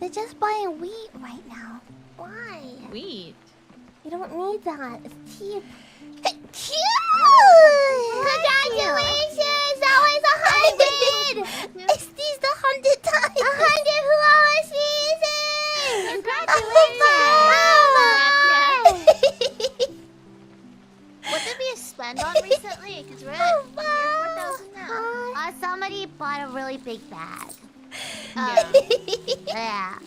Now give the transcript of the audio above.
They're just buying wheat right now. Why? Wheat. You don't need that. It's cheap. Cute! Congratulations! That was 100! It's these the 100 times. 100 Fuwawa Sneezes! Congratulations! What did we spend on recently? Because we're at 4,000 now. Somebody bought a really big bag. Yeah. Yeah.